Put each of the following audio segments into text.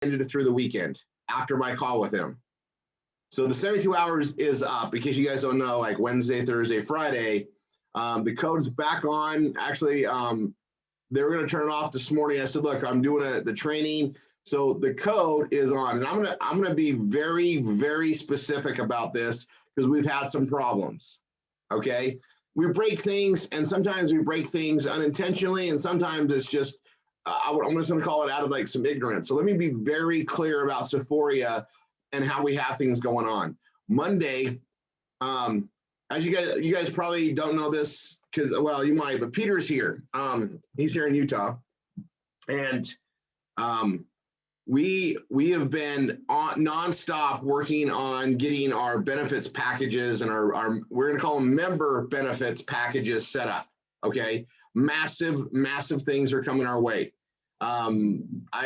extended through the weekend after my call with him. So the 72 hours is up. In case you guys don't know, like Wednesday, Thursday, Friday, the code's back on. Actually, they were going to turn it off this morning. I said, look, I'm doing the training. So the code is on, and I'm gonna be very, very specific about this because we've had some problems. Okay, we break things, and sometimes we break things unintentionally, and sometimes it's just I'm just gonna call it out of like some ignorance. So let me be very clear about Sephoria and how we have things going on. Monday, as you guys probably don't know this because, well, you might, but Peter's here. He's here in Utah, and we have been on nonstop working on getting our benefits packages and our we're going to call them member benefits packages set up. Okay, massive things are coming our way. Apparently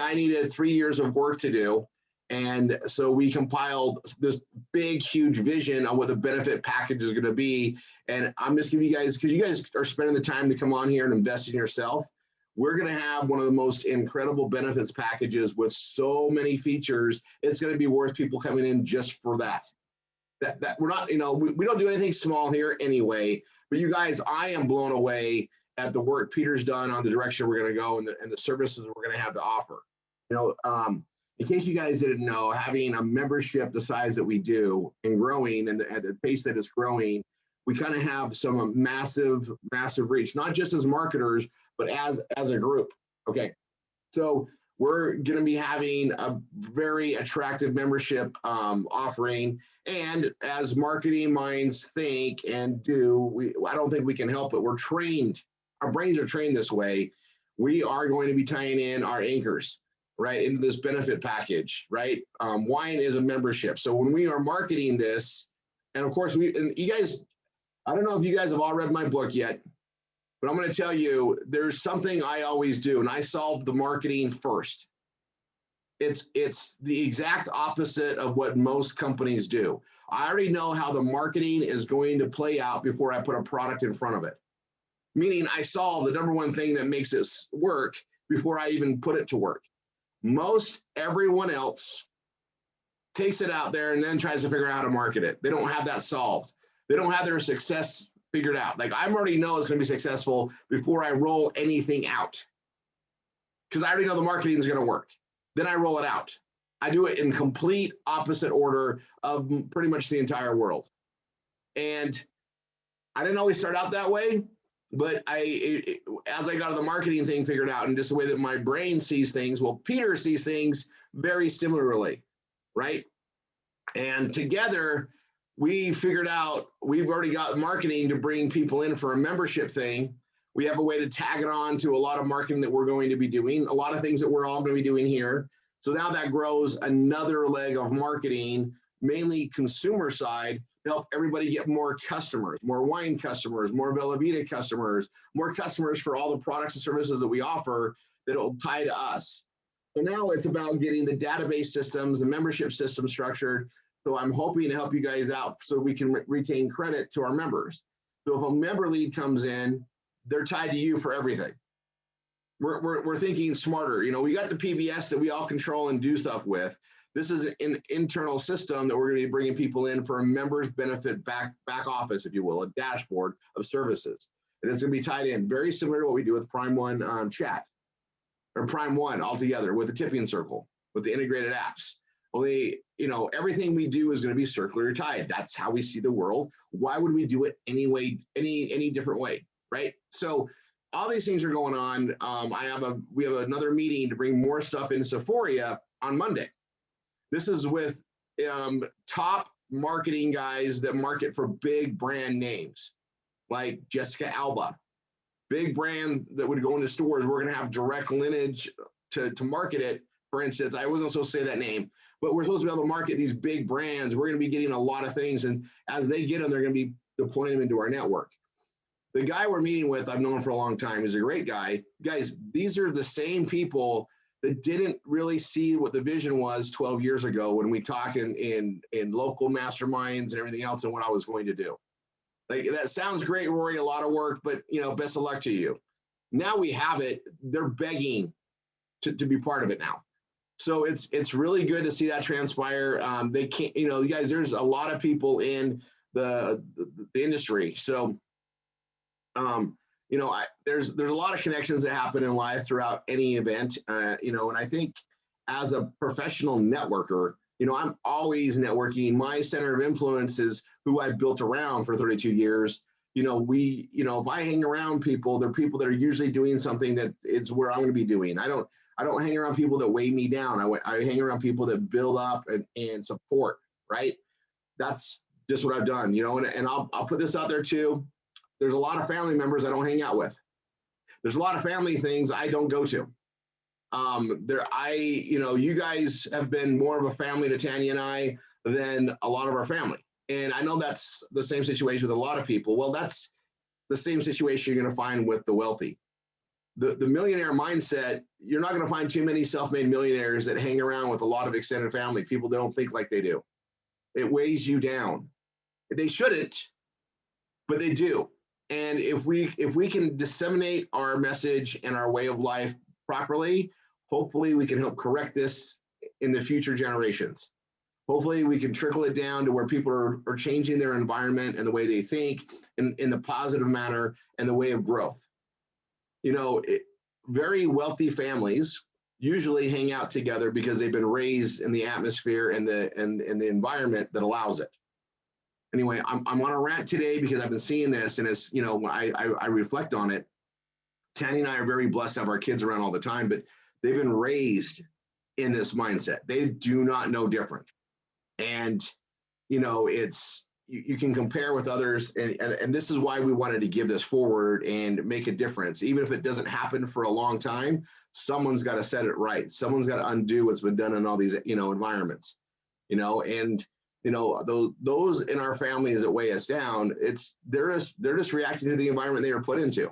I needed 3 years of work to do, and so we compiled this big, huge vision on what the benefit package is going to be. And I'm just giving you guys, because you guys are spending the time to come on here and invest in yourself. We're going to have one of the most incredible benefits packages with so many features. It's going to be worth people coming in just for that. That we're not, we don't do anything small here anyway. But you guys, I am blown away at the work Peter's done on the direction we're going to go and the services we're going to have to offer. In case you guys didn't know, having a membership the size that we do and growing and at the pace that it's growing, we kind of have some massive reach, not just as marketers, but as a group. Okay, so we're going to be having a very attractive membership offering, and as marketing minds think and do, I don't think we can help it. We're trained, our brains are trained this way. We are going to be tying in our anchors right into this benefit package, right? Wine is a membership, so when we are marketing this, and of course you guys, I don't know if you guys have all read my book yet, but I'm going to tell you, there's something I always do, and I solve the marketing first. It's the exact opposite of what most companies do. I already know how the marketing is going to play out before I put a product in front of it. Meaning I solve the number one thing that makes it work before I even put it to work. Most everyone else takes it out there and then tries to figure out how to market it. They don't have that solved. They don't have their success figured out. Like I already know it's going to be successful before I roll anything out, because I already know the marketing is going to work. Then I roll it out. I do it in complete opposite order of pretty much the entire world. And I didn't always start out that way, but as I got the marketing thing figured out and just the way that my brain sees things, well, Peter sees things very similarly, right? And together, we figured out we've already got marketing to bring people in for a membership thing. We have a way to tag it on to a lot of marketing that we're going to be doing, a lot of things that we're all going to be doing here. So now that grows another leg of marketing, mainly consumer side, to help everybody get more customers, more wine customers, more Bella Vita customers, more customers for all the products and services that we offer that will tie to us. So now it's about getting the database systems, the membership system structured. So I'm hoping to help you guys out so we can retain credit to our members. So if a member lead comes in, they're tied to you for everything. We're thinking smarter. We got the PBS that we all control and do stuff with. This is an internal system that we're going to be bringing people in for a members benefit back office, if you will, a dashboard of services. And it's going to be tied in very similar to what we do with Prime One chat, or Prime One altogether with the tipping circle, with the integrated apps. Only, everything we do is going to be circular tied. That's how we see the world. Why would we do it anyway, any different way, right? So all these things are going on. We have another meeting to bring more stuff in Sephoria on Monday. This is with top marketing guys that market for big brand names, like Jessica Alba, big brand that would go into stores. We're going to have direct lineage to market it. For instance, I wasn't supposed to say that name, but we're supposed to be able to market these big brands. We're going to be getting a lot of things, and as they get them, they're going to be deploying them into our network. The guy we're meeting with, I've known for a long time. He's a great guy. Guys, these are the same people that didn't really see what the vision was 12 years ago when we talked in local masterminds and everything else and what I was going to do. Like, that sounds great, Rory, a lot of work, but best of luck to you. Now we have it. They're begging. to be part of it now. So it's really good to see that transpire. They can't, you know, you guys, there's a lot of people in the industry. So, you know, there's a lot of connections that happen in life throughout any event, you know, and I think as a professional networker, you know, I'm always networking. My center of influence is who I've built around for 32 years. You know, you know, if I hang around people, they're people that are usually doing something that is where I'm going to be doing. I don't hang around people that weigh me down. I hang around people that build up and support, right? That's just what I've done, you know, and I'll put this out there too. There's a lot of family members I don't hang out with. There's a lot of family things I don't go to. You know, you guys have been more of a family to Tanya and I than a lot of our family. And I know that's the same situation with a lot of people. Well, that's the same situation you're going to find with the wealthy. The millionaire mindset, you're not going to find too many self-made millionaires that hang around with a lot of extended family, people that don't think like they do. It weighs you down. They shouldn't, but they do. And if we can disseminate our message and our way of life properly, hopefully we can help correct this in the future generations. Hopefully we can trickle it down to where people are changing their environment and the way they think in the positive manner and the way of growth. You know, very wealthy families usually hang out together because they've been raised in the atmosphere and the environment that allows it. Anyway, I'm on a rant today because I've been seeing this, and it's, you know, when I reflect on it, Tanny and I are very blessed to have our kids around all the time, but they've been raised in this mindset. They do not know different. And, you know, it's, you can compare with others, and this is why we wanted to give this forward and make a difference. Even if it doesn't happen for a long time, someone's got to set it right. Someone's got to undo what's been done in all these, you know, environments, you know, and, you know, those in our families that weigh us down, they're just reacting to the environment they were put into.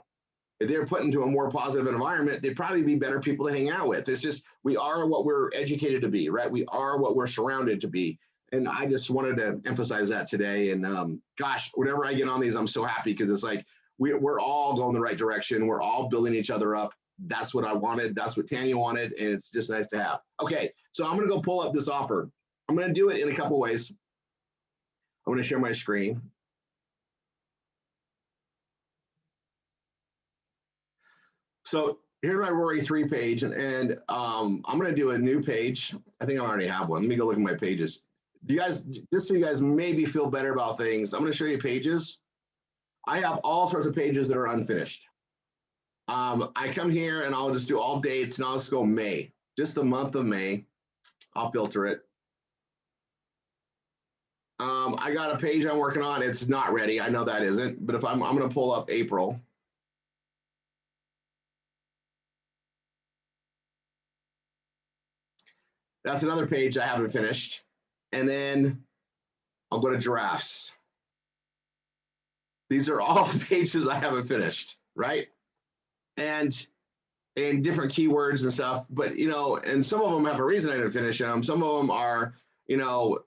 If they were put into a more positive environment, they'd probably be better people to hang out with. It's just, we are what we're educated to be, right? We are what we're surrounded to be. And I just wanted to emphasize that today. And gosh, whenever I get on these, I'm so happy because it's like, we're all going the right direction. We're all building each other up. That's what I wanted. That's what Tanya wanted. And it's just nice to have. Okay, so I'm going to go pull up this offer. I'm going to do it in a couple ways. I'm going to share my screen. So here's my Rory 3 page, and I'm going to do a new page. I think I already have one. Let me go look at my pages. Do you guys, just so you guys maybe feel better about things, I'm going to show you pages. I have all sorts of pages that are unfinished. I come here and I'll just do all dates, and I'll just go May, just the month of May. I'll filter it. I got a page I'm working on. It's not ready. I know that isn't, but if I'm going to pull up April. That's another page I haven't finished. And then I'll go to drafts. These are all pages I haven't finished, right? And different keywords and stuff, but, you know, and some of them have a reason I didn't finish them. Some of them are, you know,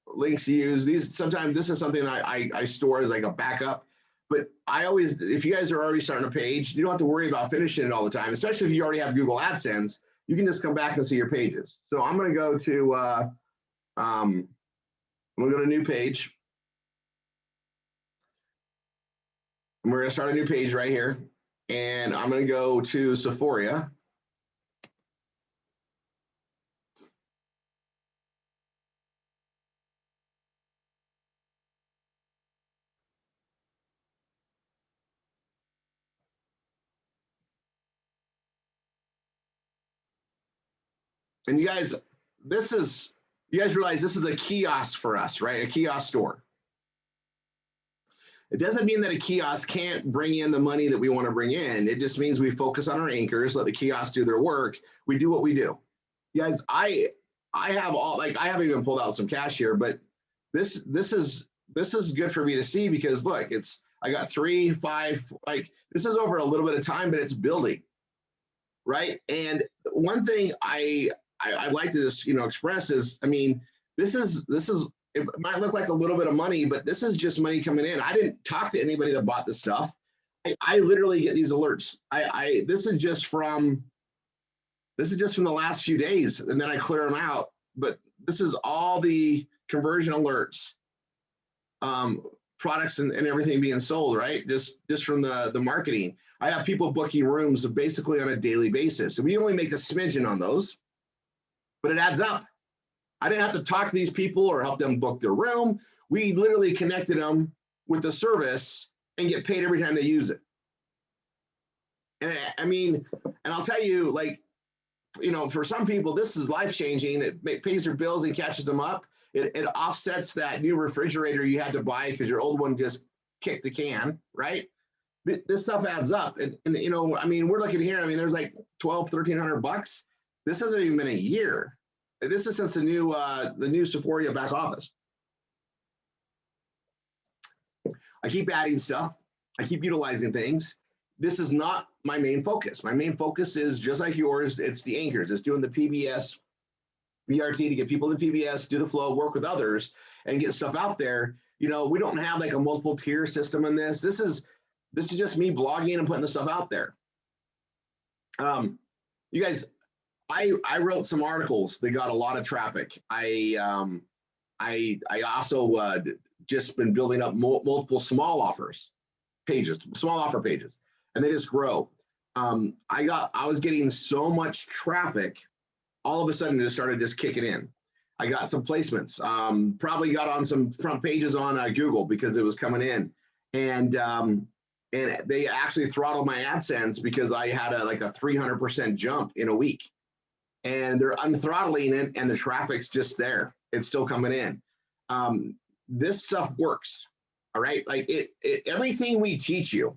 links to use. These, sometimes this is something I store as like a backup, but I always, if you guys are already starting a page, you don't have to worry about finishing it all the time, especially if you already have Google AdSense. You can just come back and see your pages. So I'm going to go to, I'm going to go to new page. And we're going to start a new page right here. And I'm going to go to Sephora. And you guys realize this is a kiosk for us, right? A kiosk store. It doesn't mean that a kiosk can't bring in the money that we want to bring in. It just means we focus on our anchors, let the kiosks do their work. We do what we do. You guys, I have all, like, I haven't even pulled out some cash here, but this is good for me to see because look, I got 3, 5, like this is over a little bit of time, but it's building, right? And one thing I'd like to just, you know, express is, I mean, this is, it might look like a little bit of money, but this is just money coming in. I didn't talk to anybody that bought this stuff. I literally get these alerts. This is just from This is just from the last few days, and then I clear them out. But this is all the conversion alerts, products and everything being sold, right? Just from the marketing. I have people booking rooms basically on a daily basis. And we only make a smidgen on those, but it adds up. I didn't have to talk to these people or help them book their room. We literally connected them with the service and get paid every time they use it. And I mean, and I'll tell you, like, you know, for some people, this is life-changing. It pays their bills and catches them up. It offsets that new refrigerator you had to buy because your old one just kicked the can, right? This stuff adds up. And you know, I mean, we're looking here, I mean, there's like $1,300. This hasn't even been a year. This is since the new Sephora back office. I keep adding stuff. I keep utilizing things. This is not my main focus. My main focus is just like yours. It's the anchors. It's doing the PBS, BRT to get people to PBS, do the flow, work with others, and get stuff out there. You know, we don't have like a multiple tier system in this. This is just me blogging and putting the stuff out there. You guys, I wrote some articles that got a lot of traffic. I also just been building up multiple small offers pages, small offer pages, and they just grow. I was getting so much traffic, all of a sudden it just started just kicking in. I got some placements, probably got on some front pages on Google because it was coming in, and they actually throttled my AdSense because I had like a 300% jump in a week, and they're unthrottling it, and the traffic's just there. It's still coming in. This stuff works, all right? Like everything we teach you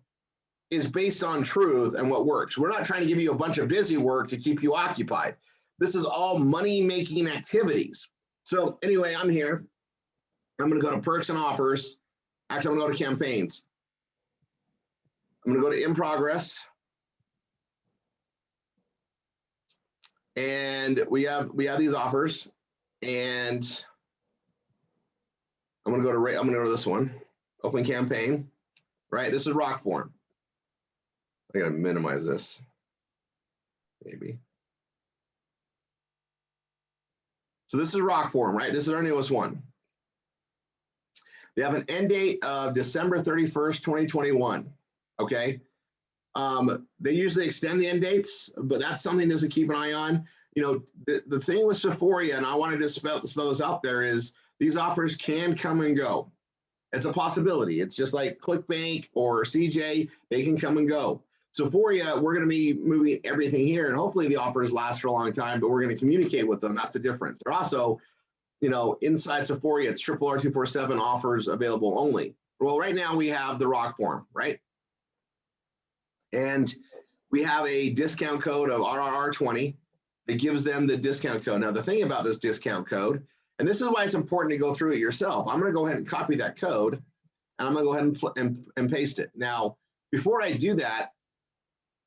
is based on truth and what works. We're not trying to give you a bunch of busy work to keep you occupied. This is all money-making activities. So anyway, I'm here. I'm gonna go to perks and offers. Actually, I'm gonna go to campaigns. I'm gonna go to in progress. And we have these offers, and I'm gonna go to this one, open campaign, right? This is rock form. I gotta minimize this, maybe. So this is rock form, right? This is our newest one. They have an end date of December 31st, 2021, okay? They usually extend the end dates, but that's something to keep an eye on. You know, the thing with Sephora, and I wanted to spell this out there, is these offers can come and go. It's a possibility. It's just like ClickBank or CJ, they can come and go. Sephora, we're going to be moving everything here, and hopefully the offers last for a long time, but we're going to communicate with them. That's the difference. They're also, you know, inside Sephora, it's RRR247 offers available only. Well, right now we have the rock form, right? And we have a discount code of RRR20 that gives them the discount code. Now, the thing about this discount code, and this is why it's important to go through it yourself. I'm going to go ahead and copy that code, and I'm going to go ahead and paste it. Now, before I do that,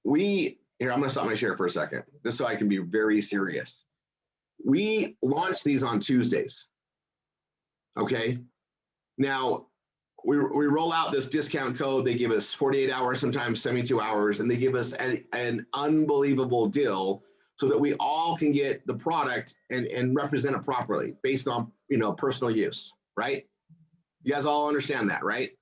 here, I'm going to stop my share for a second, just so I can be very serious. We launch these on Tuesdays, okay? Now, we roll out this discount code. They give us 48 hours, sometimes 72 hours, and they give us an unbelievable deal so that we all can get the product and represent it properly based on, you know, personal use, right? You guys all understand that, right?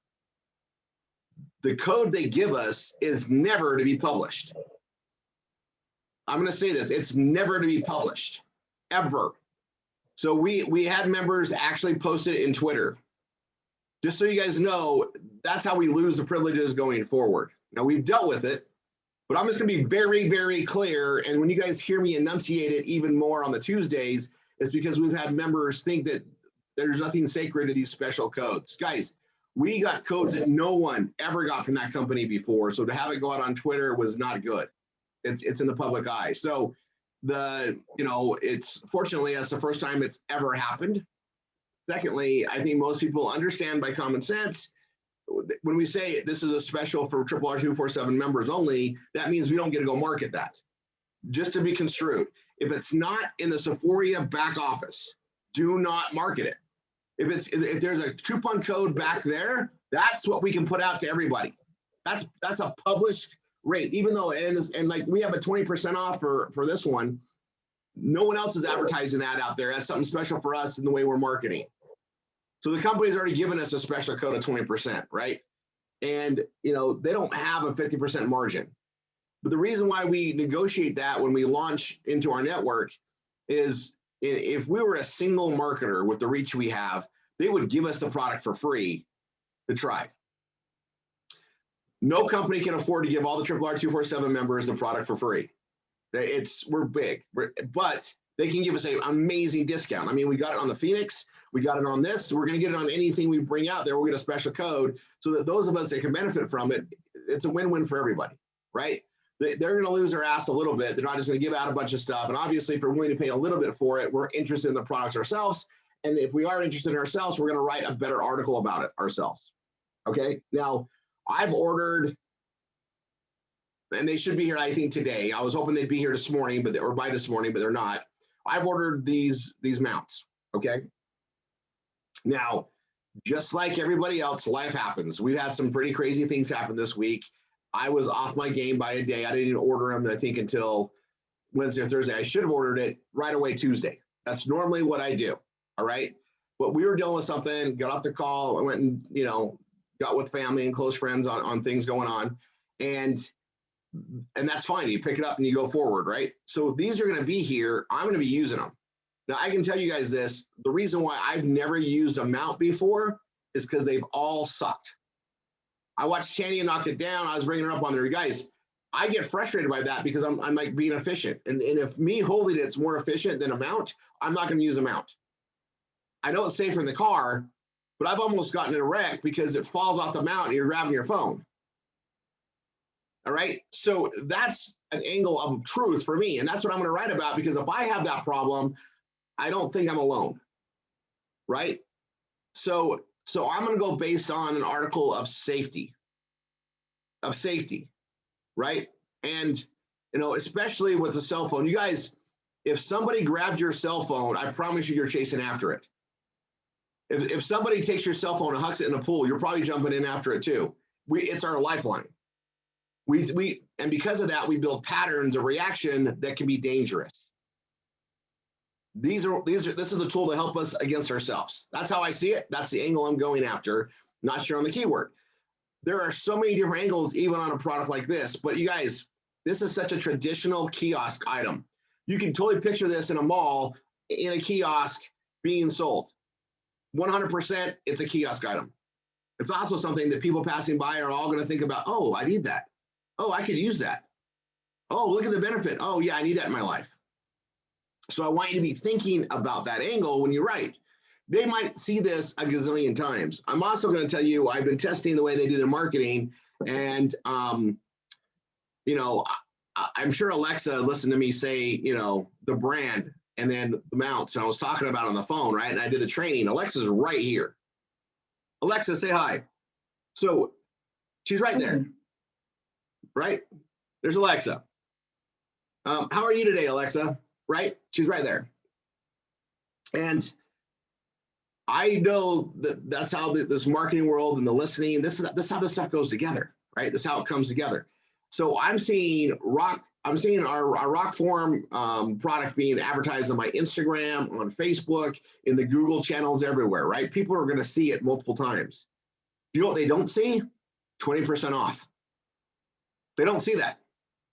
The code they give us is never to be published. I'm going to say this, it's never to be published, ever. So we had members actually post it in Twitter. Just so you guys know, that's how we lose the privileges going forward. Now, we've dealt with it, but I'm just going to be very, very clear. And when you guys hear me enunciate it even more on the Tuesdays, it's because we've had members think that there's nothing sacred to these special codes. Guys, we got codes that no one ever got from that company before. So to have it go out on Twitter was not good. It's in the public eye. So it's fortunately, that's the first time it's ever happened. Secondly, I think most people understand by common sense, when we say this is a special for RRR247 members only, that means we don't get to go market that. Just to be construed. If it's not in the Sephora back office, do not market it. If there's a coupon code back there, that's what we can put out to everybody. That's a published rate, even though, and like we have a 20% off for this one. No one else is advertising that out there. That's something special for us in the way we're marketing. So the company's already given us a special code of 20%, right? And you know, they don't have a 50% margin. But the reason why we negotiate that when we launch into our network is if we were a single marketer with the reach we have, they would give us the product for free to try. No company can afford to give all the RRR247 members the product for free. We're big, but they can give us an amazing discount. I mean, we got it on the Phoenix, we got it on this, we're going to get it on anything we bring out there. We'll get a special code so that those of us that can benefit from it, it's a win-win for everybody, right? They're going to lose their ass a little bit. They're not just going to give out a bunch of stuff. And obviously, if we're willing to pay a little bit for it, we're interested in the products ourselves. And if we are interested in ourselves, we're going to write a better article about it ourselves. Okay. Now, I've ordered, and they should be here, I think, today. I was hoping they'd be here this morning, or by this morning, but they're not. I've ordered these mounts. Okay. Now, just like everybody else, life happens. We've had some pretty crazy things happen this week. I was off my game by a day. I didn't even order them, I think, until Wednesday or Thursday. I should have ordered it right away Tuesday. That's normally what I do. All right. But we were dealing with something, got off the call, I went and, you know, got with family and close friends on things going on. And that's fine. You pick it up and you go forward, right? So these are going to be here. I'm going to be using them. Now, I can tell you guys this. The reason why I've never used a mount before is because they've all sucked. I watched Tanya knock it down. I was bringing her up on there. Guys, I get frustrated by that because I'm like being efficient. And if me holding it's more efficient than a mount, I'm not going to use a mount. I know it's safer in the car, but I've almost gotten in a wreck because it falls off the mount and you're grabbing your phone. All right. So that's an angle of truth for me. And that's what I'm going to write about, because if I have that problem, I don't think I'm alone. Right. So I'm going to go based on an article of safety, right? And, you know, especially with a cell phone, you guys, if somebody grabbed your cell phone, I promise you, you're chasing after it. If somebody takes your cell phone and hucks it in a pool, you're probably jumping in after it too. It's our lifeline. And because of that, we build patterns of reaction that can be dangerous. This is a tool to help us against ourselves. That's how I see it. That's the angle I'm going after. Not sure on the keyword. There are so many different angles, even on a product like this. But you guys, this is such a traditional kiosk item. You can totally picture this in a mall, in a kiosk being sold. 100%, it's a kiosk item. It's also something that people passing by are all going to think about. Oh, I need that. Oh, I could use that. Oh, look at the benefit. Oh, yeah, I need that in my life. So I want you to be thinking about that angle when you write. They might see this a gazillion times. I'm also going to tell you, I've been testing the way they do their marketing, and you know, I'm sure Alexa listened to me say, you know, the brand and then the mounts. And I was talking about on the phone, right? And I did the training. Alexa's right here. Alexa, say hi. So she's right there, right? There's Alexa. How are you today, Alexa? Right? She's right there. And I know that's how this marketing world and the listening, this is how this stuff goes together, right? This is how it comes together. So I'm seeing our Rock Form product being advertised on my Instagram, on Facebook, in the Google channels, everywhere, right? People are going to see it multiple times. You know what they don't see? 20% off. They don't see that.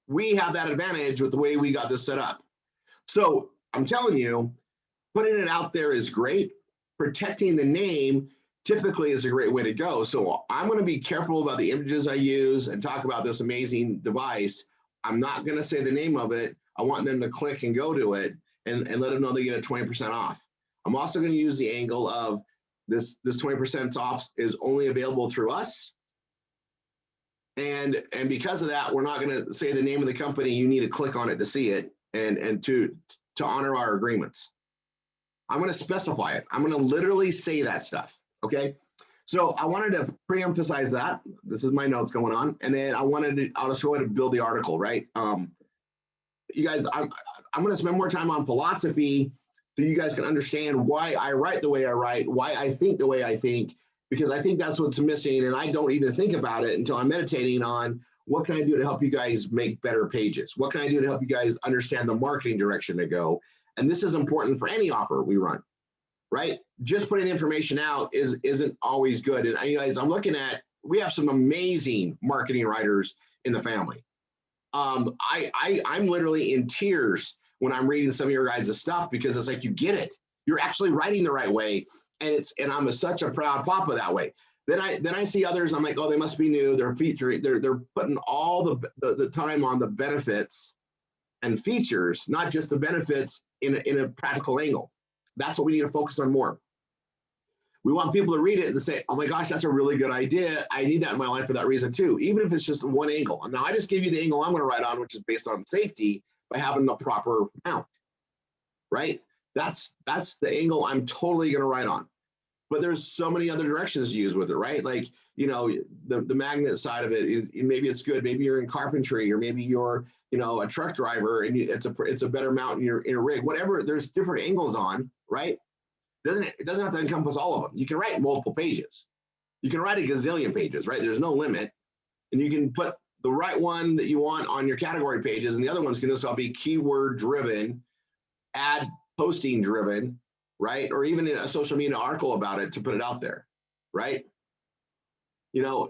We have that advantage with the way we got this set up. So I'm telling you, putting it out there is great. Protecting the name typically is a great way to go. So I'm going to be careful about the images I use and talk about this amazing device. I'm not going to say the name of it. I want them to click and go to it and let them know they get a 20% off. I'm also going to use the angle of this 20% off is only available through us. And because of that, we're not going to say the name of the company. You need to click on it to see it and to honor our agreements. I'm going to specify it. I'm going to literally say that stuff. Okay. So I wanted to pre-emphasize that. This is my notes going on. And then I'll just go ahead and build the article, right? You guys, I'm going to spend more time on philosophy so you guys can understand why I write the way I write, why I think the way I think, because I think that's what's missing. And I don't even think about it until I'm meditating on What can I do to help you guys make better pages? What can I do to help you guys understand the marketing direction to go? And this is important for any offer we run, right? Just putting the information out isn't always good. And guys, I'm looking at, we have some amazing marketing writers in the family. I'm literally in tears when I'm reading some of your guys' stuff, because it's like, you get it. You're actually writing the right way. And I'm such a proud papa that way. Then I see others, I'm like, oh, they must be new. They're featuring, they're putting all the time on the benefits and features, not just the benefits in a practical angle. That's what we need to focus on more. We want people to read it and say, oh my gosh, that's a really good idea. I need that in my life for that reason too, even if it's just one angle. Now I just gave you the angle I'm going to write on, which is based on safety, by having the proper mount, right? That's the angle I'm totally going to write on. But there's so many other directions to use with it, right? Like, you know, the magnet side of it, maybe it's good. Maybe you're in carpentry, or maybe you're, you know, a truck driver, and it's a better mount in your rig. Whatever, there's different angles on, right? It doesn't have to encompass all of them. You can write multiple pages. You can write a gazillion pages, right? There's no limit. And you can put the right one that you want on your category pages, and the other ones can just all be keyword driven, ad posting driven, right? Or even a social media article about it to put it out there, right? You know,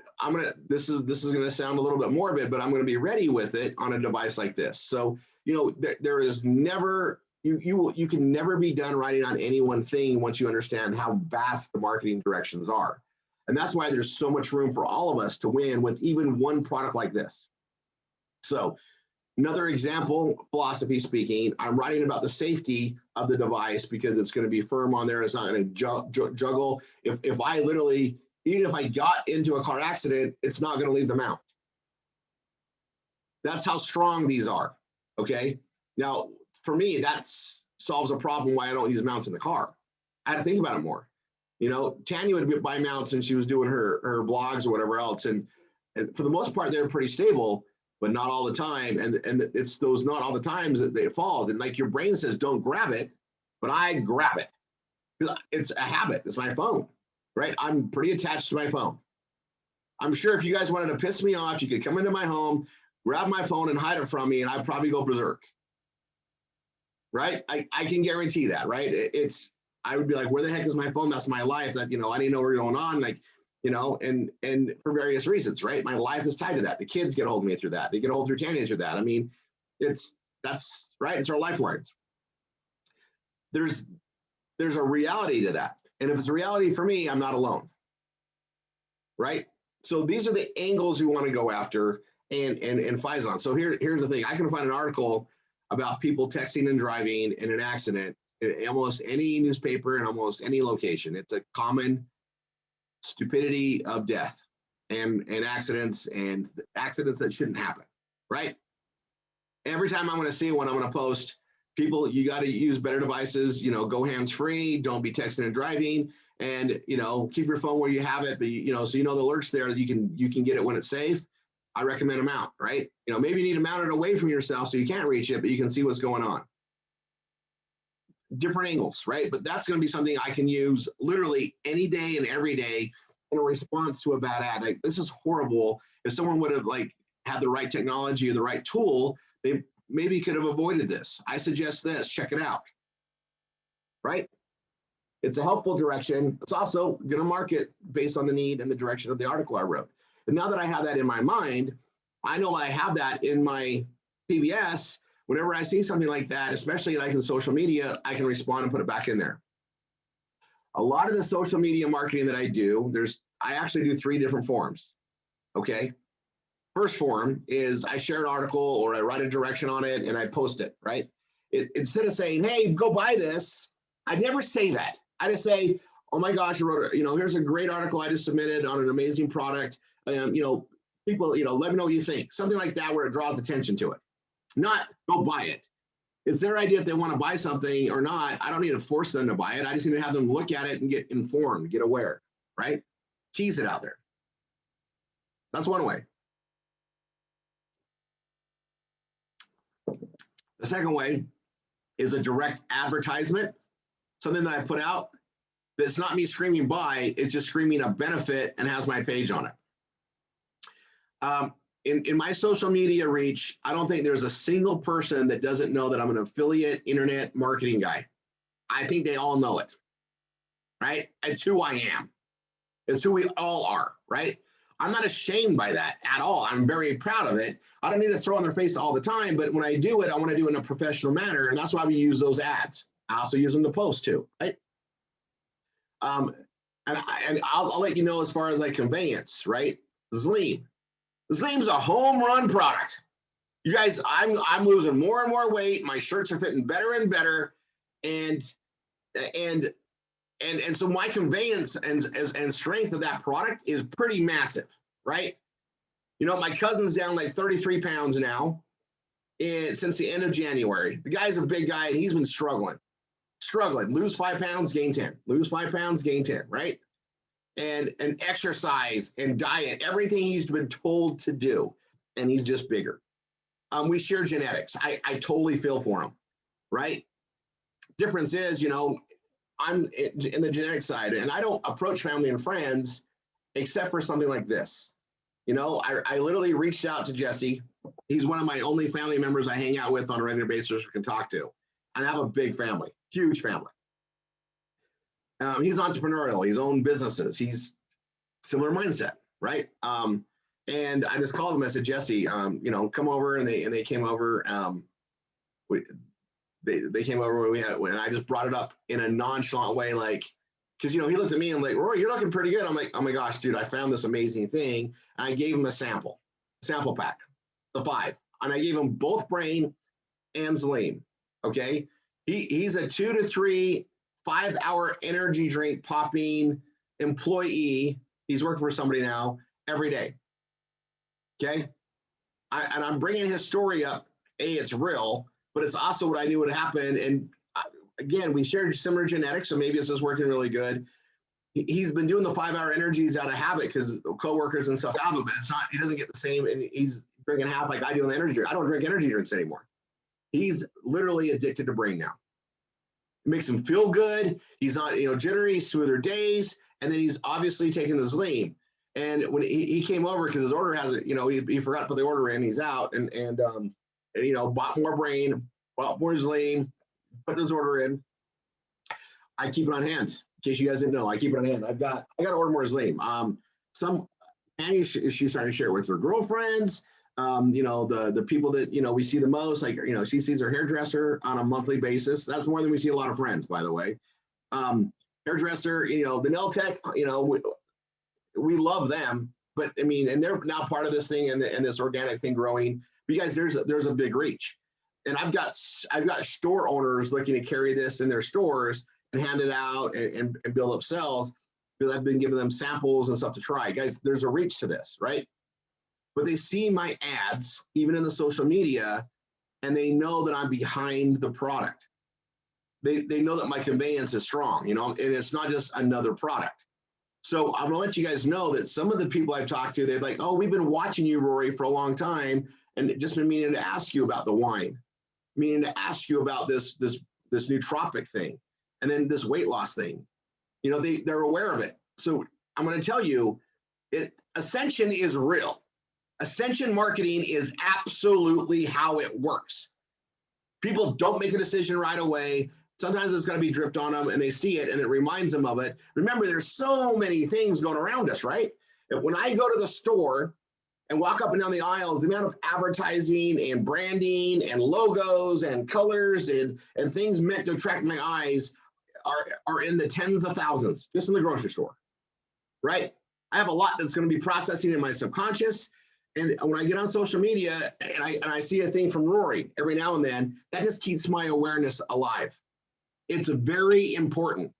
this is gonna sound a little bit morbid, but I'm gonna be ready with it on a device like this. So, you know, there is never, you can never be done writing on any one thing once you understand how vast the marketing directions are. And that's why there's so much room for all of us to win with even one product like this. So another example, philosophy speaking, I'm writing about the safety of the device because it's going to be firm on there. It's not going to juggle. If I literally, even if I got into a car accident, it's not going to leave the mount. That's how strong these are, okay? Now, for me, that solves a problem why I don't use mounts in the car. I had to think about it more. You know, Tanya would buy mounts and she was doing her blogs or whatever else. And for the most part, they're pretty stable, but not all the time. And it's those not all the times that it falls. And like your brain says, don't grab it, but I grab it. It's a habit. It's my phone, right? I'm pretty attached to my phone. I'm sure if you guys wanted to piss me off, you could come into my home, grab my phone and hide it from me, and I'd probably go berserk, right? I can guarantee that, right? I would be like, where the heck is my phone? That's my life. That, you know, I didn't know what was going on. Like, you know, and for various reasons, right? My life is tied to that. The kids get a hold of me through that. They get a hold through Tanya through that. I mean, that's right. It's our lifelines. There's a reality to that. And if it's a reality for me, I'm not alone, right? So these are the angles we want to go after and Faison. So here's the thing. I can find an article about people texting and driving in an accident in almost any newspaper and almost any location. It's a common stupidity of death and accidents that shouldn't happen, right? Every time I'm going to see one, I'm going to post, people, you got to use better devices, you know, go hands-free, don't be texting and driving, and, you know, keep your phone where you have it, but, you know, so you know the alerts there, that you can get it when it's safe. I recommend a mount, right? You know, maybe you need to mount it away from yourself so you can't reach it, but you can see what's going on. Different angles, right? But that's going to be something I can use literally any day and every day in a response to a bad ad. Like, this is horrible. If someone would have like had the right technology or the right tool, they maybe could have avoided this. I suggest this, check it out, right? It's a helpful direction. It's also going to market based on the need and the direction of the article I wrote. And now that I have that in my mind, I know I have that in my PBS. Whenever I see something like that, especially like in social media, I can respond and put it back in there. A lot of the social media marketing that I do, I actually do 3 different forms, okay? First form is I share an article or I write a direction on it and I post it, right? Instead of saying, hey, go buy this, I'd never say that. I just say, oh my gosh, I wrote, you know, here's a great article I just submitted on an amazing product. You know, people, you know, let me know what you think. Something like that where it draws attention to it. Not go buy it. It's their idea if they want to buy something or not. I don't need to force them to buy it. I just need to have them look at it and get informed, get aware, right? Tease it out there. That's one way. The second way is a direct advertisement, something that I put out that's not me screaming buy, it's just screaming a benefit and has my page on it. in my social media reach, I don't think there's a single person that doesn't know that I'm an affiliate internet marketing guy. I think they all know it, right? It's who I am. It's who we all are, right? I'm not ashamed by that at all. I'm very proud of it. I don't need to throw in their face all the time, but when I do it, I want to do it in a professional manner, and that's why we use those ads. I also use them to post too, right? And I'll let you know as far as like conveyance, right? Zleam. Zleam's a home run product. You guys, I'm losing more and more weight. My shirts are fitting better and better, and so my conveyance and strength of that product is pretty massive, right? You know, my cousin's down like 33 pounds now, since the end of January. The guy's a big guy, and he's been struggling. Lose 5 pounds, gain 10. Lose 5 pounds, gain 10, right? And exercise and diet, everything he's been told to do, and he's just bigger. We share genetics. I totally feel for him, right? Difference is, you know, I'm in the genetic side, and I don't approach family and friends except for something like this. You know, I literally reached out to Jesse. He's one of my only family members I hang out with on a regular basis or can talk to. And I have a big family, huge family. He's entrepreneurial. He's owned businesses. He's similar mindset, right? And I just called him. I said, Jesse, you know, come over, and they came over. They came over when I just brought it up in a nonchalant way, like, because, you know, he looked at me and like, Rory, you're looking pretty good. I'm like, oh my gosh, dude, I found this amazing thing. And I gave him a sample pack, the 5, and I gave him both brain and Zleam. Okay, he's a 2 to 3 5-hour energy drink popping employee. He's working for somebody now every day. Okay, and I'm bringing his story up. It's real, but it's also what I knew would happen. And again, we shared similar genetics, so maybe it's just working really good. He's been doing the 5-hour energies out of habit because coworkers and stuff have it, but it's not. He doesn't get the same, and he's drinking half like I do in the energy drink. I don't drink energy drinks anymore. He's literally addicted to brain now. It makes him feel good. He's not, you know, jittery, smoother days, and then he's obviously taking the Zleam. And when he came over, because his order has it, you know, he forgot to put the order in. He's out, and you know, bought more brain, bought more Zleam, put his order in. I keep it on hand. In case you guys didn't know, I keep it on hand. I got to order more Zleam. Some Annie, she's starting to share it with her girlfriends. You know, the people that, you know, we see the most, like, you know, she sees her hairdresser on a monthly basis. That's more than we see a lot of friends, by the way. Hairdresser, you know, the nail tech, you know, we love them, but I mean, and they're now part of this thing and this organic thing growing. But you guys, there's a big reach. And I've got store owners looking to carry this in their stores and hand it out and build up sales, because I've been giving them samples and stuff to try. Guys, there's a reach to this, right? But they see my ads, even in the social media, and they know that I'm behind the product. They know that my conveyance is strong, you know, and it's not just another product. So I'm gonna let you guys know that some of the people I've talked to, they're like, oh, we've been watching you, Rory, for a long time, and just been meaning to ask you about the wine, meaning to ask you about this nootropic thing, and then this weight loss thing. You know, they're aware of it. So I'm gonna tell you, Ascension is real. Ascension marketing is absolutely how it works. People don't make a decision right away. Sometimes it's going to be dripped on them, and they see it, and it reminds them of it. Remember, there's so many things going around us, right? When I go to the store and walk up and down the aisles, the amount of advertising and branding and logos and colors and things meant to attract my eyes are in the tens of thousands, just in the grocery store, right? I have a lot that's going to be processing in my subconscious. And when I get on social media and I see a thing from Rory every now and then, that just keeps my awareness alive. It's very important.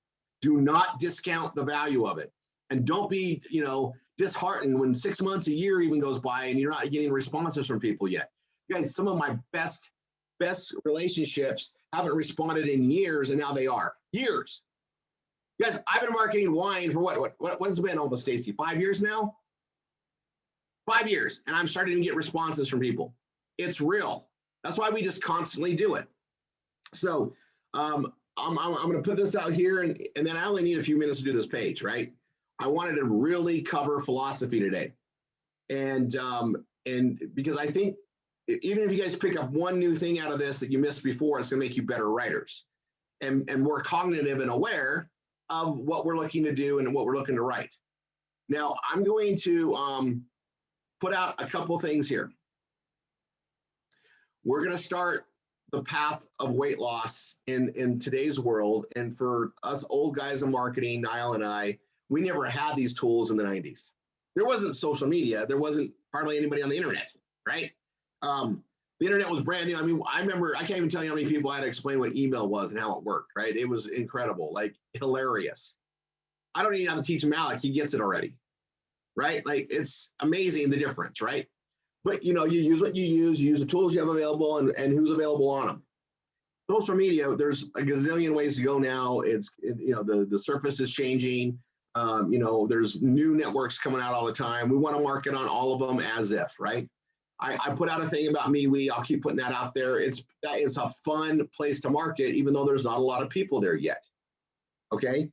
Do not discount the value of it. And don't be, you know, disheartened when 6 months, a year even goes by and you're not getting responses from people yet. You guys, some of my best relationships haven't responded in years, and now they are. Years. Guys, I've been marketing wine for what's it been, almost, Stacy, 5 years now? 5 years, and I'm starting to get responses from people. It's real. That's why we just constantly do it. So I'm going to put this out here, and then I only need a few minutes to do this page, right? I wanted to really cover philosophy today. And And because I think even if you guys pick up one new thing out of this that you missed before, it's going to make you better writers and more cognitive and aware of what we're looking to do and what we're looking to write. Now, I'm going to put out a couple things here. We're going to start the path of weight loss in today's world. And for us old guys in marketing, Niall and I, we never had these tools in the 90s. There wasn't social media. There wasn't hardly anybody on the internet, right? The internet was brand new. I mean, I remember, I can't even tell you how many people I had to explain what email was and how it worked, right? It was incredible, like hilarious. I don't even have to teach Malik. He gets it already, right? Like, it's amazing the difference, right? But, you know, you use what you use the tools you have available and who's available on them. Social media, there's a gazillion ways to go now. You know, the surface is changing. You know, there's new networks coming out all the time. We want to market on all of them as if, right? I put out a thing about MeWe. I'll keep putting that out there. That is a fun place to market, even though there's not a lot of people there yet. Okay,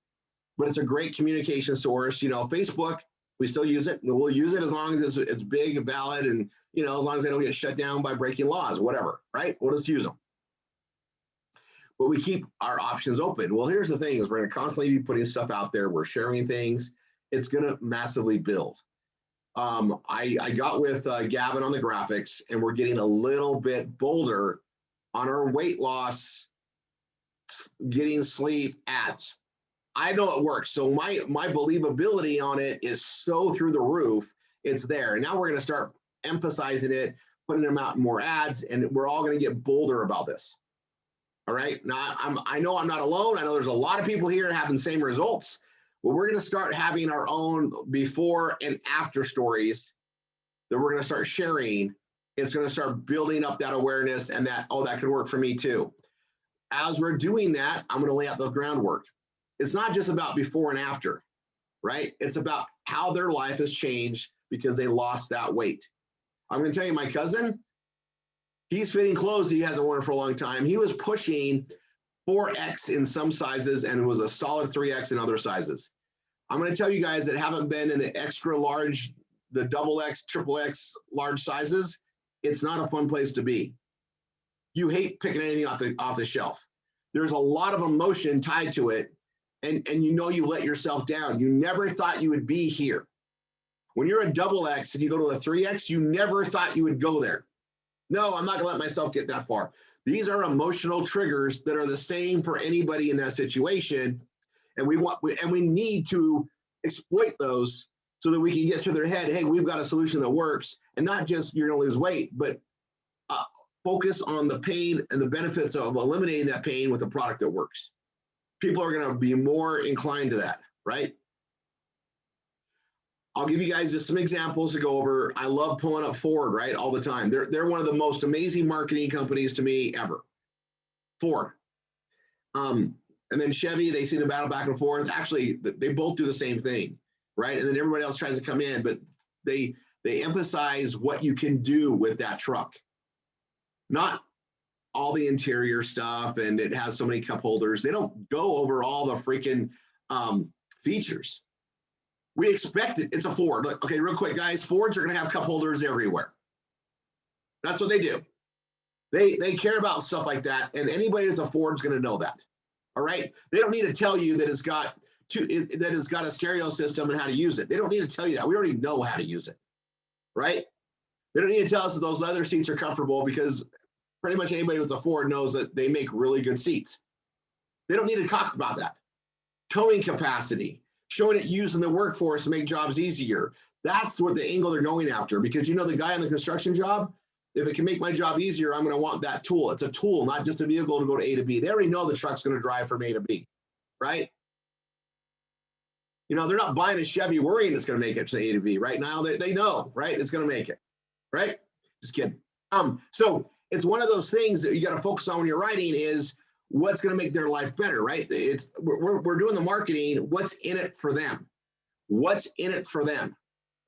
but it's a great communication source. You know, Facebook, we still use it. We'll use it as long as it's big and valid, and you know, as long as they don't get shut down by breaking laws, whatever. Right? We'll just use them. But we keep our options open. Well, here's the thing: is we're going to constantly be putting stuff out there. We're sharing things. It's going to massively build. I got with Gavin on the graphics, and we're getting a little bit bolder on our weight loss, getting sleep ads. I know it works. So my believability on it is so through the roof. It's there. And now we're going to start emphasizing it, putting them out in more ads, and we're all going to get bolder about this. All right. Now I know I'm not alone. I know there's a lot of people here having the same results. But we're going to start having our own before and after stories that we're going to start sharing. It's going to start building up that awareness and that, oh, that could work for me too. As we're doing that, I'm going to lay out the groundwork. It's not just about before and after, right? It's about how their life has changed because they lost that weight. I'm going to tell you, my cousin, he's fitting clothes he hasn't worn for a long time. He was pushing 4X in some sizes and it was a solid 3X in other sizes. I'm going to tell you guys that haven't been in the extra large, the double X, triple X large sizes, it's not a fun place to be. You hate picking anything off the shelf. There's a lot of emotion tied to it, and you know you let yourself down. You never thought you would be here. When you're a double X and you go to a 3X, you never thought you would go there. No, I'm not going to let myself get that far. These are emotional triggers that are the same for anybody in that situation. And we need to exploit those so that we can get through their head. Hey, we've got a solution that works, and not just you're going to lose weight, but focus on the pain and the benefits of eliminating that pain with a product that works. People are going to be more inclined to that, right? I'll give you guys just some examples to go over. I love pulling up Ford, right, all the time. They're one of the most amazing marketing companies to me ever. Ford. And then Chevy, they seem to battle back and forth. Actually, they both do the same thing, right? And then everybody else tries to come in, but they emphasize what you can do with that truck. Not all the interior stuff, and it has so many cup holders. They don't go over all the freaking features. We expect it. It's a Ford. Look, okay, real quick, guys. Fords are going to have cup holders everywhere. That's what they do. They care about stuff like that, and anybody that's a Ford's going to know that. All right, they don't need to tell you that it's got a stereo system and how to use it. They don't need to tell you that. We already know how to use it, right? They don't need to tell us that those leather seats are comfortable because pretty much anybody with a Ford knows that they make really good seats. They don't need to talk about that. Towing capacity, showing it used in the workforce to make jobs easier. That's what the angle they're going after, because you know the guy on the construction job, if it can make my job easier, I'm going to want that tool. It's a tool, not just a vehicle to go to A to B. They already know the truck's going to drive from A to B, right? You know, they're not buying a Chevy worrying it's going to make it to A to B. Right now, they know, right? It's going to make it, right? Just kidding. So it's one of those things that you got to focus on when you're writing is what's going to make their life better, right? We're doing the marketing. What's in it for them? What's in it for them?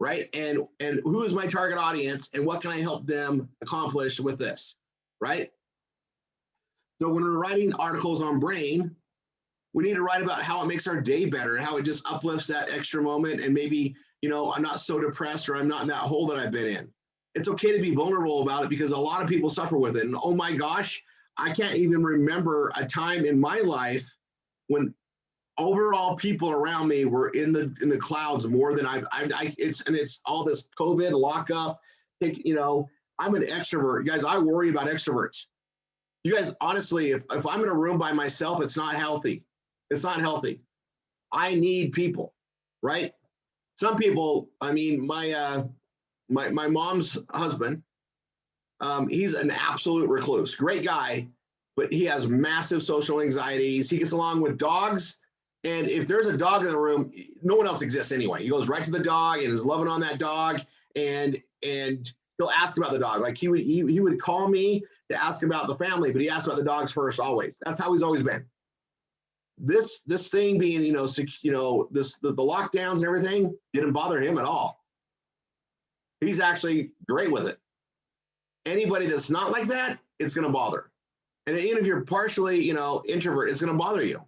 Right? And who is my target audience and what can I help them accomplish with this, right? So when we're writing articles on brain, we need to write about how it makes our day better and how it just uplifts that extra moment. And maybe, you know, I'm not so depressed or I'm not in that hole that I've been in. It's okay to be vulnerable about it because a lot of people suffer with it. And oh my gosh, I can't even remember a time in my life when overall people around me were in the clouds more than it's all this COVID lockup. I'm an extrovert, guys. I worry about extroverts. You guys, honestly, if I'm in a room by myself, it's not healthy. It's not healthy. I need people, right? Some people, I mean, my mom's husband, he's an absolute recluse, great guy, but he has massive social anxieties. He gets along with dogs. And if there's a dog in the room, no one else exists anyway. He goes right to the dog and is loving on that dog. And he'll ask about the dog. Like he would call me to ask about the family, but he asked about the dogs first always. That's how he's always been. This thing being, the lockdowns and everything didn't bother him at all. He's actually great with it. Anybody that's not like that, it's going to bother. And even if you're partially, introvert, it's going to bother you.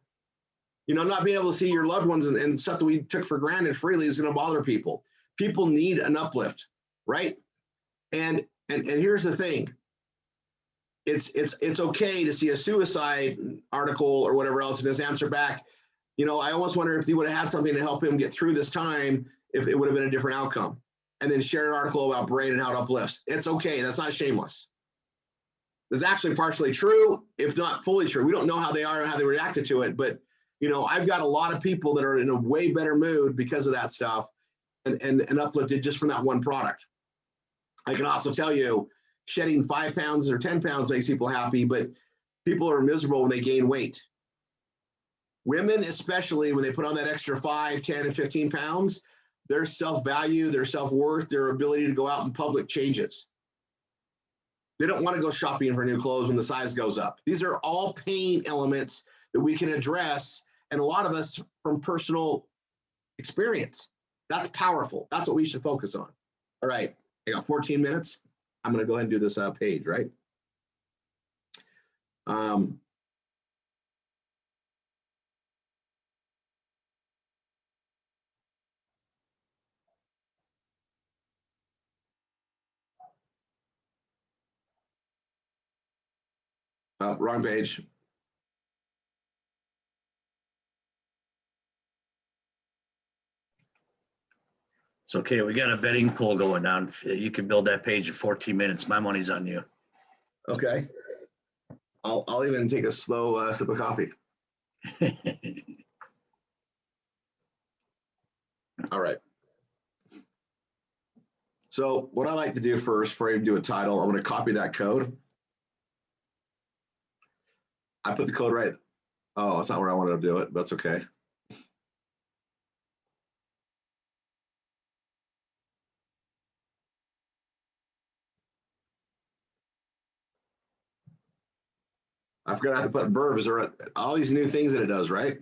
Not being able to see your loved ones and stuff that we took for granted freely is going to bother people. People need an uplift, right? And here's the thing. It's okay to see a suicide article or whatever else and just answer back. I almost wonder if he would have had something to help him get through this time, if it would have been a different outcome. And then share an article about brain and how it uplifts. It's okay. That's not shameless. It's actually partially true, if not fully true. We don't know how they are and how they reacted to it, but I've got a lot of people that are in a way better mood because of that stuff and uplifted just from that one product. I can also tell you, shedding 5 pounds or 10 pounds makes people happy, but people are miserable when they gain weight. Women, especially when they put on that extra 5, 10, and 15 pounds, their self-value, their self-worth, their ability to go out in public changes. They don't want to go shopping for new clothes when the size goes up. These are all pain elements that we can address, and a lot of us from personal experience. That's powerful. That's what we should focus on. All right, I got 14 minutes. I'm going to go ahead and do this page, right? Wrong page. It's okay. We got a betting pool going on. You can build that page in 14 minutes. My money's on you. Okay. I'll even take a slow sip of coffee. All right. So what I like to do first, before I do a title, I'm going to copy that code. I put the code right. Oh, that's not where I wanted to do it, but that's okay. I forgot I have to put verb. Is there all these new things that it does, right?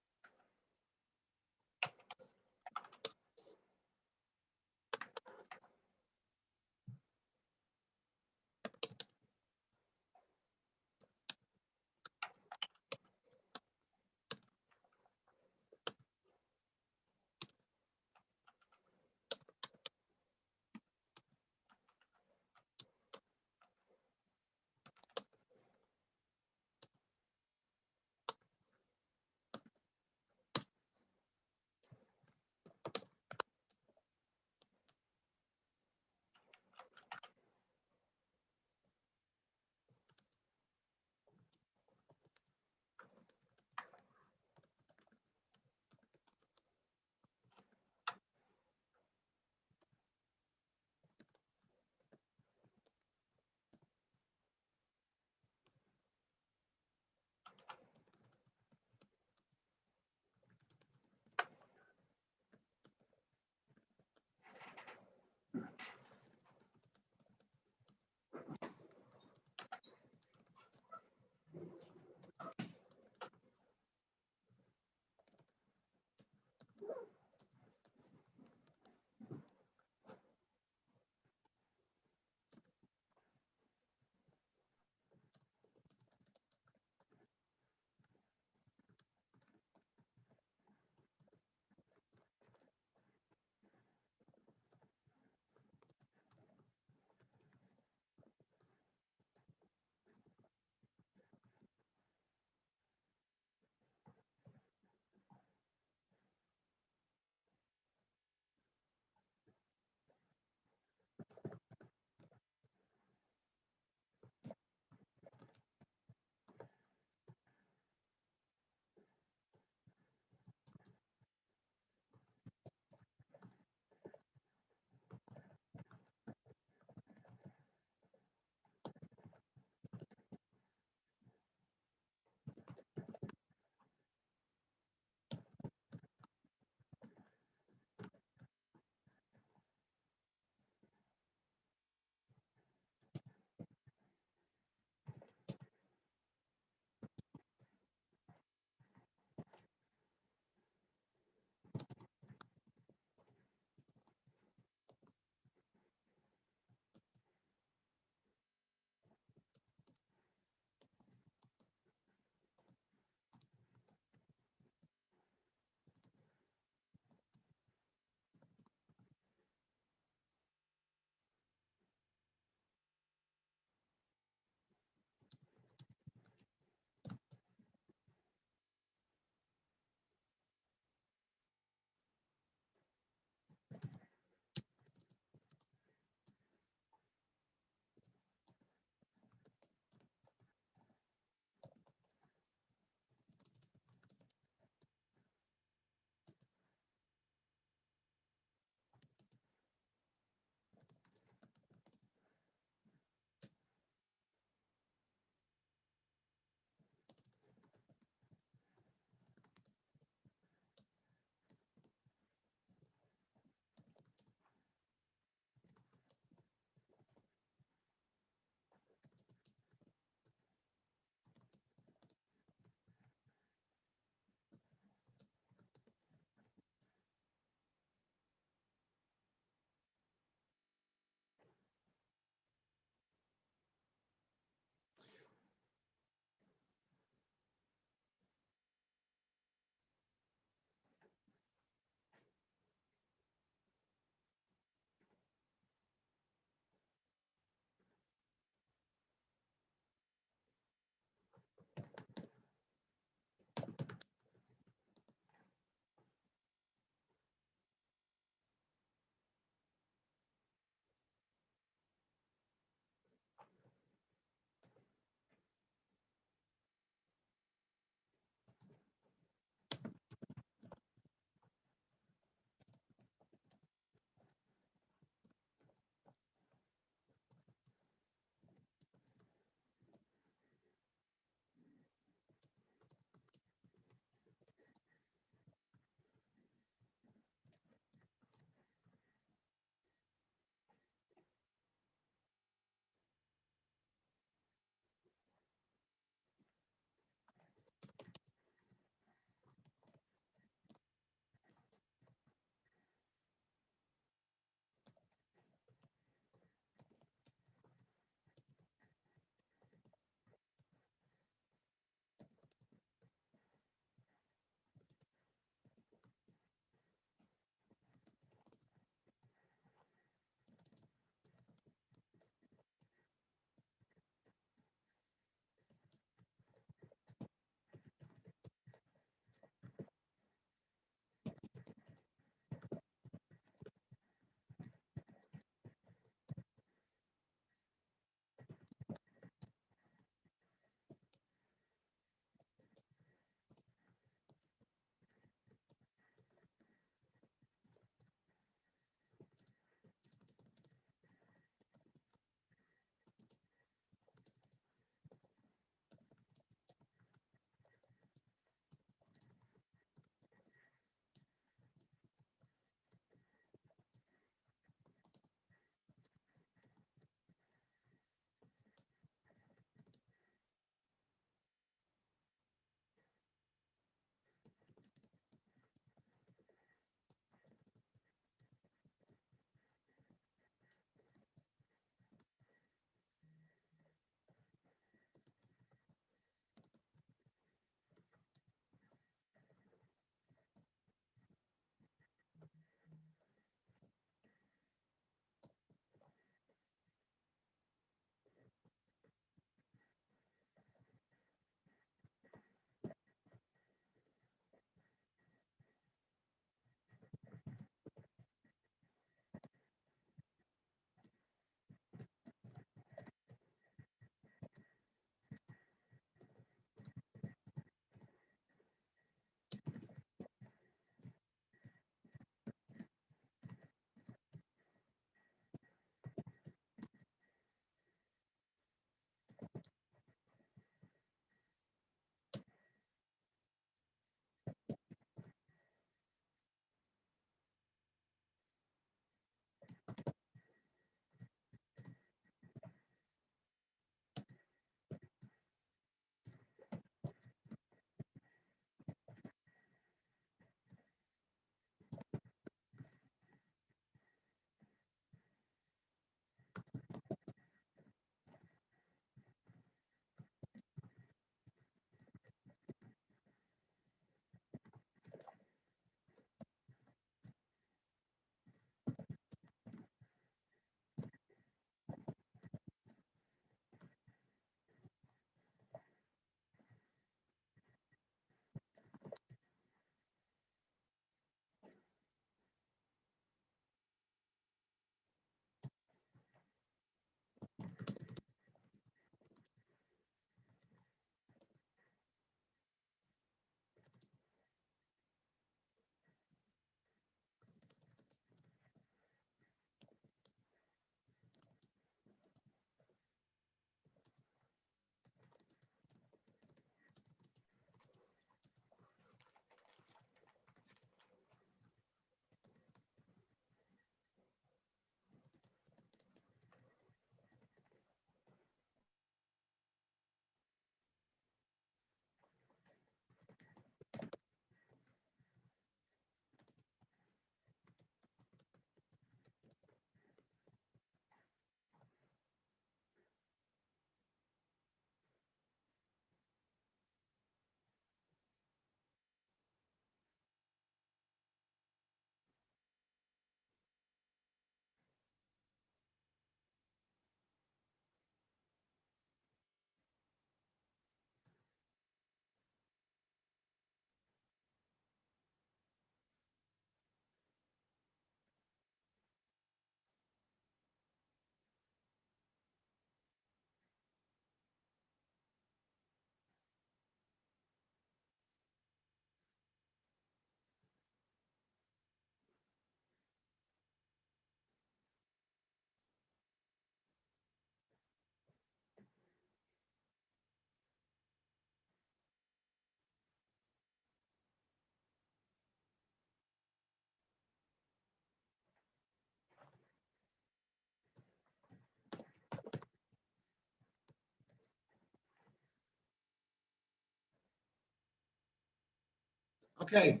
Okay,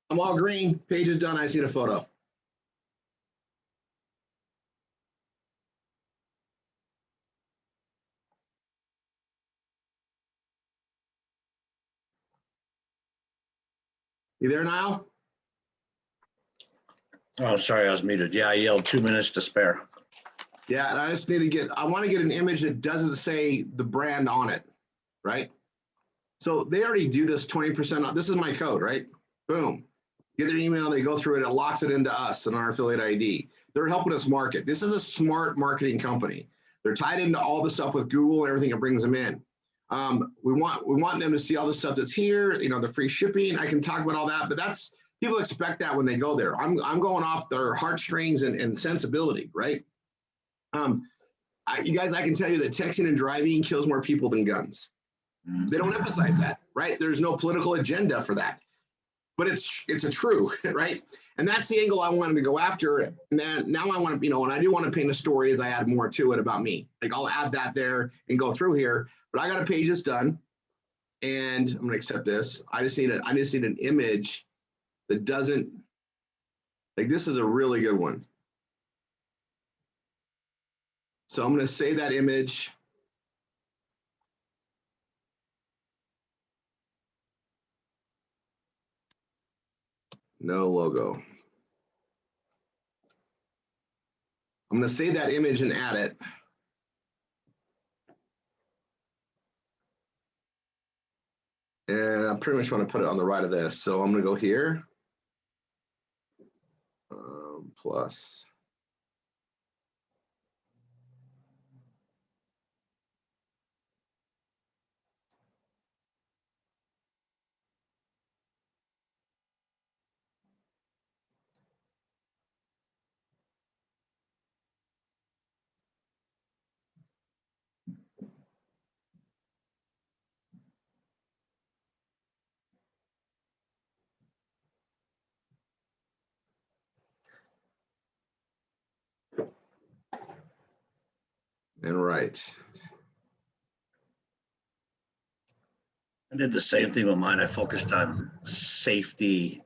I'm all green. Page is done. I see the photo. You there, Niall? Oh, sorry, I was muted. Yeah, I yelled 2 minutes to spare. Yeah, and I just need to get, I want to get an image that doesn't say the brand on it, right? So they already do this 20% off. This is my code, right? Boom. Get their email, they go through it, it locks it into us and our affiliate ID. They're helping us market. This is a smart marketing company. They're tied into all the stuff with Google and everything that brings them in. We want them to see all the stuff that's here, you know, the free shipping. I can talk about all that, but that's, people expect that when they go there. I'm going off their heartstrings and sensibility, right? You guys, I can tell you that texting and driving kills more people than guns. They don't emphasize that, right? There's no political agenda for that, but it's a true, right? And that's the angle I wanted to go after. And then now I want to, you know, and I do want to paint a story as I add more to it about me. Like I'll add that there and go through here, but I got a page that's done, and I'm going to accept this. I just need an image that doesn't, like this is a really good one. So I'm going to save that image. No logo. I'm going to save that image and add it. And I pretty much want to put it on the right of this. So I'm going to go here. Plus. And right. I did the same thing with mine. I focused on safety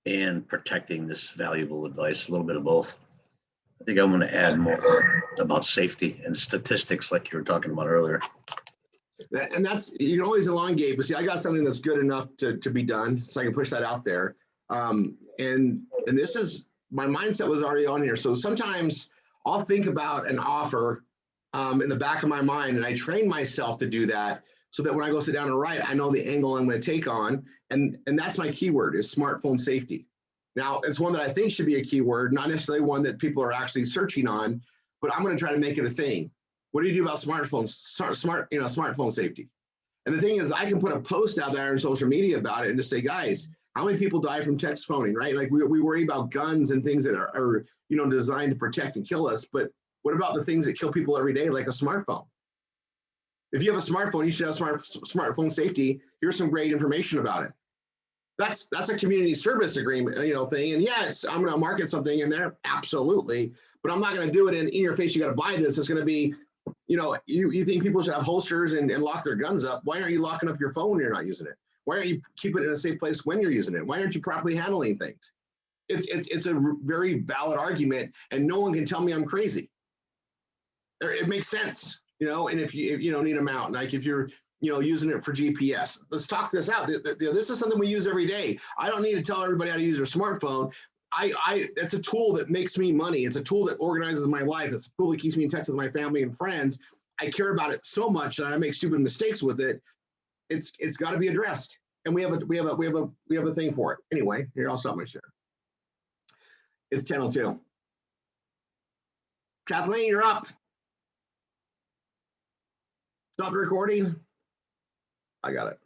and protecting this valuable advice, a little bit of both. I think I'm going to add more about safety and statistics like you were talking about earlier. And that's, you can always elongate, but see, I got something that's good enough to be done, so I can push that out there. And this is, my mindset was already on here. So sometimes I'll think about an offer in the back of my mind, and I train myself to do that so that when I go sit down and write, I know the angle I'm going to take on. And that's my keyword, is smartphone safety. Now, it's one that I think should be a keyword, not necessarily one that people are actually searching on, but I'm going to try to make it a thing. What do you do about smartphones, smartphone safety? And the thing is, I can put a post out there on social media about it and just say, guys, how many people die from text phoning, right? Like we worry about guns and things that are designed to protect and kill us. But what about the things that kill people every day, like a smartphone? If you have a smartphone, you should have smartphone safety. Here's some great information about it. That's a community service agreement, thing. And yes, I'm going to market something in there, absolutely. But I'm not going to do it in your face. You got to buy this. It's going to be, you think people should have holsters and lock their guns up. Why aren't you locking up your phone when you're not using it? Why aren't you keeping it in a safe place when you're using it? Why aren't you properly handling things? It's a very valid argument, and no one can tell me I'm crazy. It makes sense, and if you need a mount, like if you're using it for GPS, let's talk this out. This is something we use every day. I don't need to tell everybody how to use their smartphone. It's a tool that makes me money. It's a tool that organizes my life. It's a tool that keeps me in touch with my family and friends. I care about it so much that I make stupid mistakes with it. It's got to be addressed, and we have a thing for it. Anyway, here, I'll stop my share. It's 10:02. Kathleen, you're up. Stop the recording. I got it.